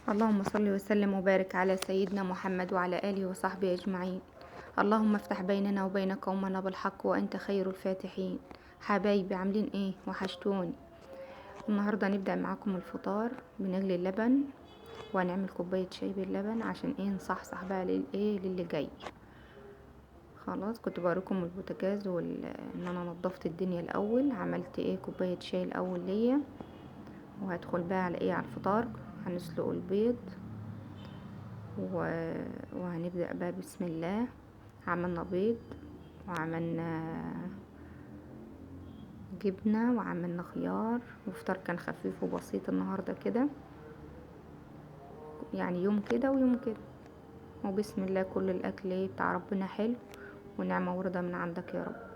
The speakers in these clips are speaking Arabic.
اللهم صل وسلم وبارك على سيدنا محمد وعلى آله وصحبه أجمعين. اللهم افتح بيننا وبين قومنا بالحق وأنت خير الفاتحين. حبايبي عاملين ايه؟ وحشتوني. النهاردة نبدأ معاكم الفطار. بنغلي اللبن وهنعمل كوباية شاي باللبن عشان ايه نصحصح بقى للي جاي. خلاص كنت بوريكم البوتاجاز ان انا نضفت الدنيا الاول. عملت ايه كوباية شاي الاول ليا، وهدخل بقى على ايه على الفطار. هنسلق البيض وهنبدأ بقى بسم الله. عملنا بيض وعملنا جبنة وعملنا خيار، وفطار كان خفيف وبسيط النهاردة كده، يعني يوم كده ويوم كده. وبسم الله كل الأكل ايه بتاع ربنا حلو ونعمة ورضا من عندك يا رب.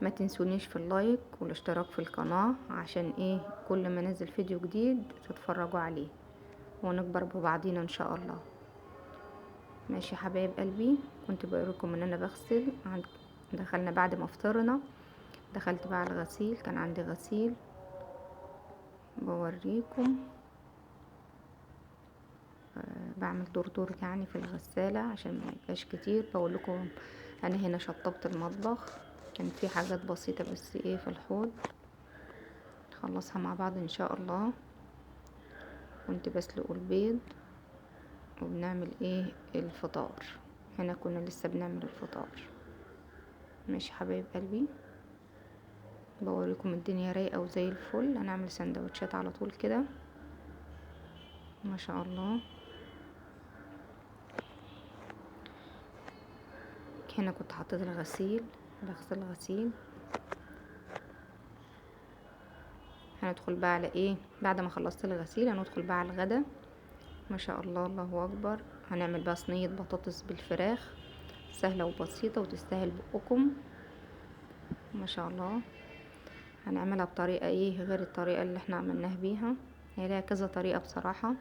ما تنسونيش في اللايك والاشتراك في القناة عشان ايه كل ما نزل فيديو جديد تتفرجوا عليه ونكبر ببعضينا ان شاء الله. ماشي حبايب قلبي، كنت بقولكم ان انا بغسل. دخلنا بعد ما فطرنا، دخلت بقى على الغسيل، كان عندي غسيل بوريكم. بعمل دور يعني في الغسالة عشان ما يبقاش كتير. بقولكم انا هنا شطبت المطبخ، كان في حاجات بسيطة بس ايه في الحوض خلصها مع بعض ان شاء الله. كنت بسلق البيض وبنعمل ايه الفطار. هنا كنا لسه بنعمل الفطار. ماشي حبايب قلبي، بوريكم الدنيا رايقة وزي الفل. هنعمل سندوتشات على طول كده ما شاء الله. هنا كنت حطيت الغسيل، بغسل الغسيل. هندخل بقى على ايه بعد ما خلصت الغسيل، هندخل بقى على الغدا. ما شاء الله الله اكبر. هنعمل بقى صينية بطاطس بالفراخ، سهلة وبسيطة وتستاهل بقكم ما شاء الله. هنعملها بطريقة ايه غير الطريقة اللي احنا عملناها بيها، هي لها كذا طريقة بصراحة.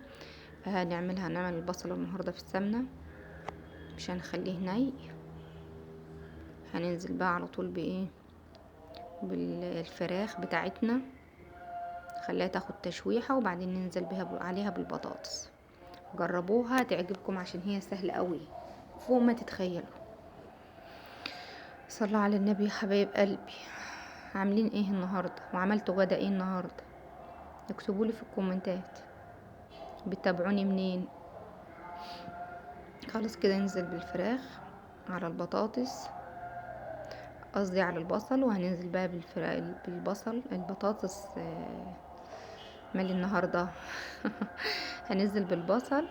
هنعمل البصل النهاردة في السمنة، مش هنخليه ني. هننزل بقى على طول بايه بالفراخ بتاعتنا، خليها تاخد تشويحة وبعدين ننزل بها عليها بالبطاطس. جربوها تعجبكم عشان هي سهلة قوي فوق ما تتخيلوا. صلوا على النبي يا حبايب قلبي. عاملين ايه النهاردة وعملتوا غدا ايه النهاردة؟ اكتبولي في الكومنتات. بتتابعوني منين؟ خلاص كده ننزل بالفراخ على البطاطس، قصدي على البصل. وهننزل بقى بالبصل البطاطس مالي النهاردة هننزل بالبصل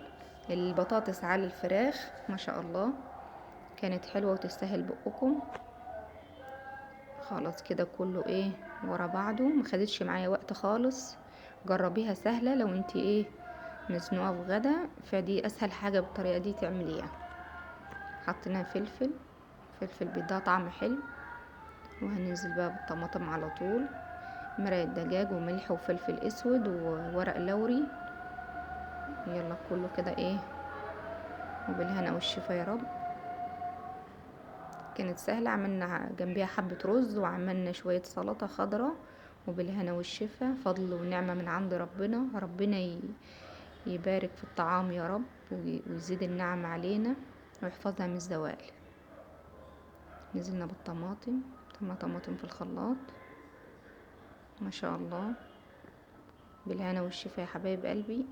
البطاطس على الفراخ. ما شاء الله كانت حلوة وتستاهل بقكم. خلاص كده كله ايه ورا بعضه، ما خدتش معايا وقت خالص. جربيها سهلة لو انت ايه مزنوقة في غدا، فدي اسهل حاجة بالطريقة دي تعمليها. حطينا فلفل بيديها طعم حلو. وهننزل بقى بالطماطم على طول، مرقة دجاج وملح وفلفل اسود وورق لوري. يلا كله كده ايه وبالهنا والشفا يا رب. كانت سهلة، عملنا جنبيها حبة رز وعملنا شوية سلطة خضرة وبالهنا والشفا. فضل ونعمة من عند ربنا. ربنا يبارك في الطعام يا رب ويزيد النعم علينا ويحفظها من الزوال. نزلنا بالطماطم، طماطم في الخلاط ما شاء الله. بالهنا والشفا يا حبايب قلبي.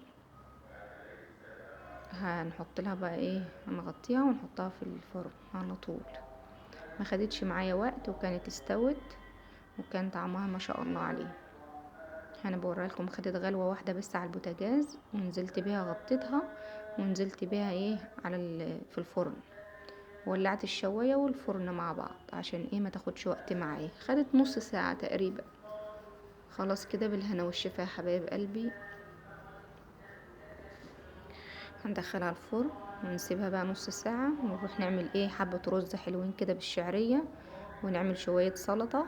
هنحط لها بقى ايه، هنغطيها ونحطها في الفرن على طول. ما خدتش معايا وقت وكانت استوت وكان طعمها ما شاء الله عليه. انا بوريها لكم، خدت غلوه واحده بس على البوتاجاز ونزلت بيها غطيتها ونزلت بيها ايه في الفرن. ولعت الشوايه والفرن مع بعض عشان ايه ما تاخدش وقت معايا، خدت نص ساعه تقريبا. خلاص كده بالهنا والشفا يا حبايب قلبي. هندخلها الفرن ونسيبها بقى نص ساعه ونروح نعمل ايه حبه رز حلوين كده بالشعريه ونعمل شويه سلطه.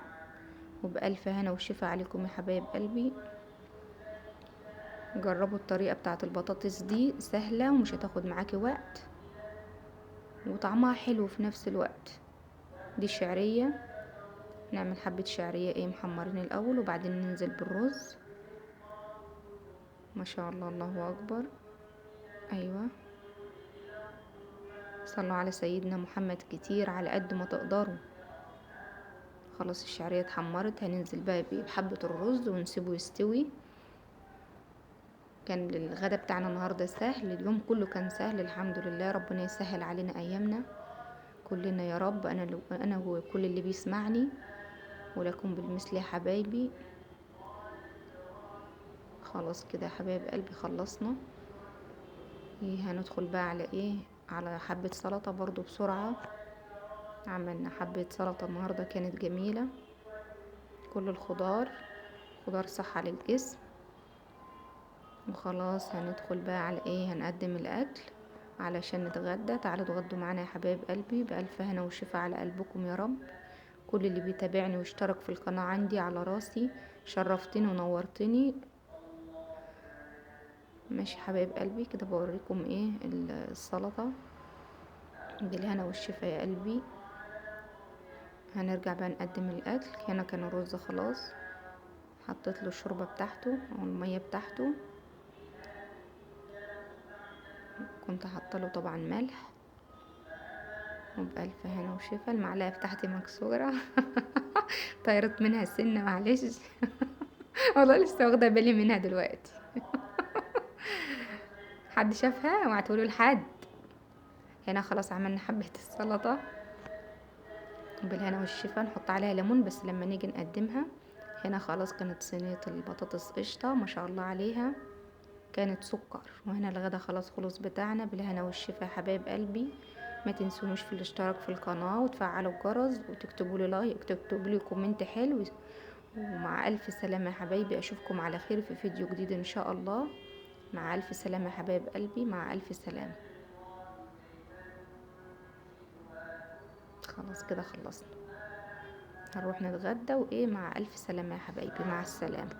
وبألف هنا وشفا عليكم يا حبايب قلبي. جربوا الطريقة بتاعة البطاطس دي، سهلة ومش هتاخد معاكي وقت وطعمها حلو في نفس الوقت. دي الشعرية، نعمل حبة شعرية ايه محمرين الاول وبعدين ننزل بالرز. ما شاء الله، الله اكبر. ايوه، صلوا على سيدنا محمد كتير على قد ما تقدروا. خلاص الشعرية اتحمرت، هننزل بقى بحبة الرز ونسيبه يستوي. كان الغدا بتاعنا النهاردة سهل، اليوم كله كان سهل الحمد لله. ربنا يسهل علينا ايامنا كلنا يا رب. انا وكل اللي بيسمعني، ولكم بالمثل يا حبايبي. خلاص كده يا حبايب قلبي خلصنا. ايه هندخل بقى على ايه؟ على حبة سلطة برضو بسرعة. عملنا حبة سلطة النهاردة كانت جميلة، كل الخضار، خضار صحة للجسم. وخلاص هندخل بقى على ايه؟ هنقدم الاكل علشان نتغدى. تعالوا اتغدوا معانا يا حبايب قلبي، بألف هنا وشفا على قلبكم يا رب. كل اللي بيتابعني واشترك في القناة عندي على راسي، شرفتني ونورتني. ماشي حبايب قلبي، كده بوريكم ايه السلطة بالهنا والشفا يا قلبي. هنرجع بقى نقدم الاكل. هنا كان الرز خلاص، حطيت له الشوربه بتاعته او الميه بتاعته. كنت حاطه له طبعا ملح، وبألف هنا وشفا. المعلقه بتاعتي مكسوره طيرت منها السنه معلش والله لسه واخده بالي منها دلوقتي حد شافها؟ اوعى تقولوا لحد. هنا خلاص عملنا حبه السلطه بالهنا والشفا. نحط عليها ليمون بس لما نيجي نقدمها. هنا خلاص كانت صينيه البطاطس قشطه ما شاء الله عليها، كانت سكر. وهنا الغدا خلاص خلص بتاعنا بالهنا والشفا يا حبايب قلبي. ما تنسونوش في الاشتراك في القناة وتفعلوا الجرس وتكتبوا لي لايك وتكتبوا لي كومنت حلو. ومع الف سلامة يا حبايبي، اشوفكم على خير في فيديو جديد ان شاء الله. مع الف سلامة يا حبايب قلبي، مع الف سلامة. خلاص كده خلصنا، هنروح نتغدى وايه. مع الف سلامة يا حبايبي، مع السلامة.